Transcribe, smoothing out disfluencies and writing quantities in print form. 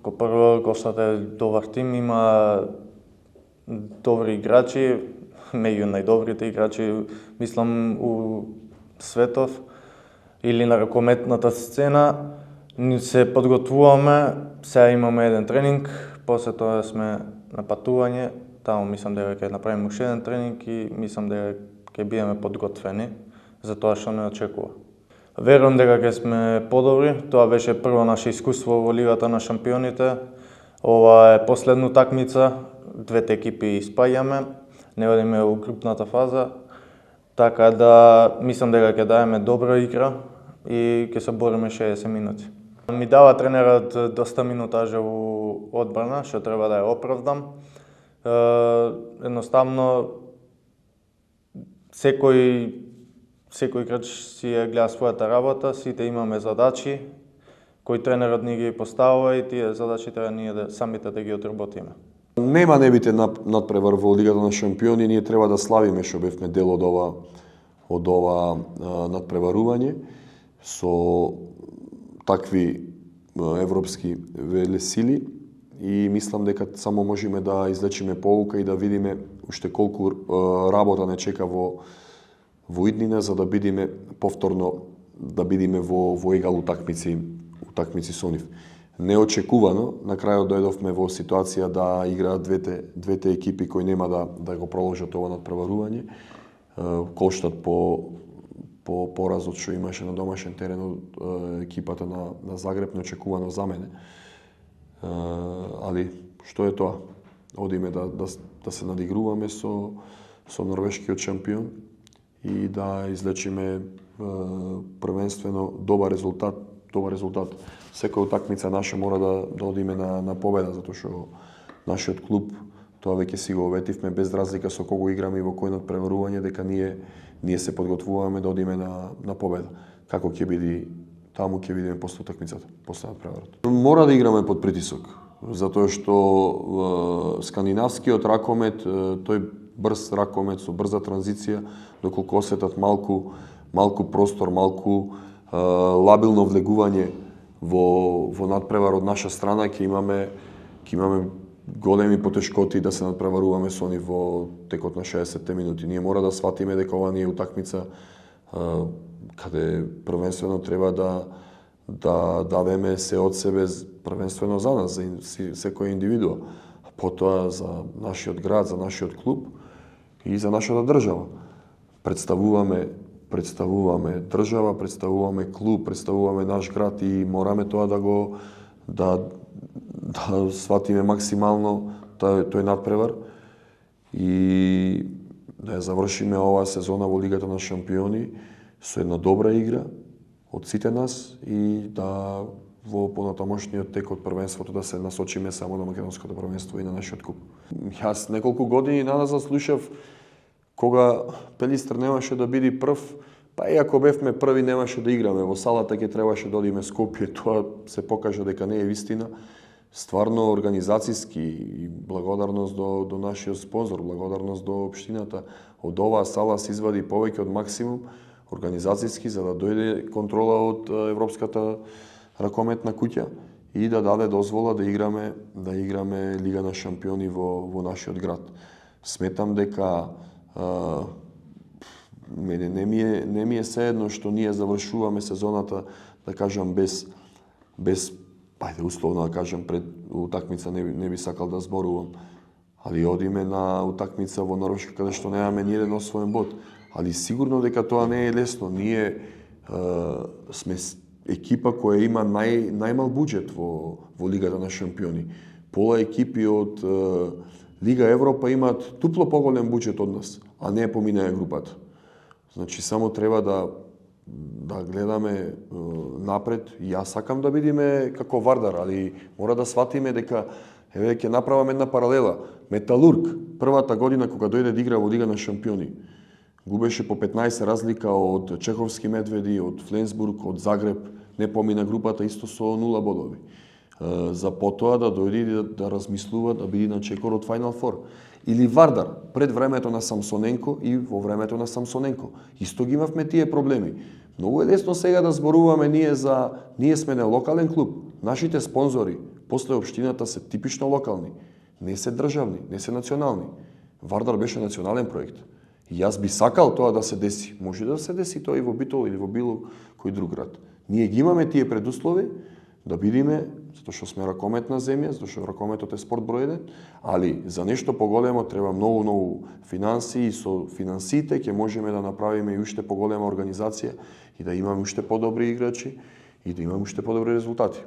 Како прво, Гостата е добар тим, има добри играчи, меѓу најдобрите играчи, мислам, у светов или на ракометната сцена. Ни се подготвуваме, сега имаме еден тренинг, после тоа сме на патување, таму мислам дека ќе направиме уште еден тренинг и мислам дека ќе бидеме подготвени за тоа што не очекува. Верувам дека ќе сме подобри, тоа беше прво наше искуство во Лигата на шампионите. Ова е последна такмица, двете екипи испаѓаме, не одиме у групната фаза, така да мислам дека ќе дадеме добра игра и ќе се бориме 60 минути. Ми дава тренерот доста минутажа у одбрана, што треба да ја оправдам. Едноставно, секој играч си ја гледа својата работа, сите имаме задачи, кои тренерот ни ги поставува и тие задачи треба ние самите да ги одработиме. Нема небите надпревар во Лигата на шампиони, ние треба да славиме што бевме дел од ова надпреварување со такви европски велесили и мислам дека само можеме да извлечеме поука и да видиме уште колку работа не чека во иднина за да бидеме повторно во егал утакмици со нив. Неочекувано, на крајот дојдовме во ситуација да играат двете екипи кои нема да го проложат ова надпреварување. Колштад по поразот што имаше на домашен терен од екипата на Загреб, неочекувано за мене. Али што е тоа? Одиме да се надигруваме со норвешкиот шампион и да излечиме првенствено добар резултат. Секоја утакмица наша мора да одиме на победа, затоа што нашиот клуб, тоа веќе си го оветивме, без разлика со кого играме и во кој надпреварување, дека ние се подготвуваме да одиме на победа. Како ќе биде таму, ќе видиме после утакмицата, после надпреварот. Мора да играме под притисок, затоа што скандинавскиот ракомет, тој брз ракомет со брза транзиција, доколку осетат малку простор, малку лабилно влегување во надпревар од наша страна, ќе имаме големи потешкоти да се надпреваруваме со нив во текот на 60 минути. Ние мора да сватиме дека ова не е утакмица каде првенствено треба да дадеме се од себе првенствено за нас, за секоја индивидуа, а потоа за нашиот град, за нашиот клуб и за нашата држава. Представуваме држава, представуваме клуб, представуваме наш град и мораме тоа да сватиме максимално тој надпревар и да ја завршиме оваа сезона во Лигата на шампиони со една добра игра од сите нас и да во понатамошниот тек од првенството да се насочиме само на македонското првенство и на нашиот клуб. Јас неколку години назад слушав кога Пелистар немаше да биде прв, па и ако бевме први немаше да играме, во салата ќе требаше да одиме Скопје, тоа се покажа дека не е вистина. Стварно организацијски и благодарност до нашиот спонзор, благодарност до општината, од оваа сала се извади повеќе од максимум организацијски за да дојде контрола од Европската ракометна куќа и да даде дозвола да играме Лига на шампиони во нашиот град. Сметам дека мене не ми е сеедно што ние завршуваме сезоната, да кажам, без ајде условно да кажам, пред утакмица не би сакал да зборувам, али одиме на утакмица во Норвешка каде што немаме ни еден освоен бод. Али сигурно дека тоа не е лесно. Ние сме екипа која има најмал буџет во Лигата на шампиони. Пола екипи од Лига Европа имаат дупло поголем буџет од нас, а не поминаа групата. Значи само треба да гледаме напред. Јас сакам да бидеме како Вардар, али мора да сватиме дека ќе направам една паралела. Металург првата година кога дојде да игра во Лига на шампиони, губеше по 15 разлика од Чеховски медведи, од Фленсбург, од Загреб, не помина групата исто со 0 бодови. За потоа да дојде и да размислува да биде на чекор од Final Four. Или Вардар, пред времето на Самсоненко и во времето на Самсоненко. Исто ги имавме тие проблеми. Многу е лесно сега да зборуваме ние сме на локален клуб. Нашите спонзори после општината се типично локални, не се државни, не се национални. Вардар беше национален проект. И јас би сакал тоа да се деси. Може да се деси тоа и во Битол или во било кој друг град. Ние ги имаме тие предуслови да бидеме, затоа што сме ракометна земја, затоа што ракометот е спорт број 1, али за нешто поголемо треба многу финансии и со финансиите ќе можеме да направиме и уште поголема организација и да имаме уште подобри играчи и да имаме уште подобри резултати.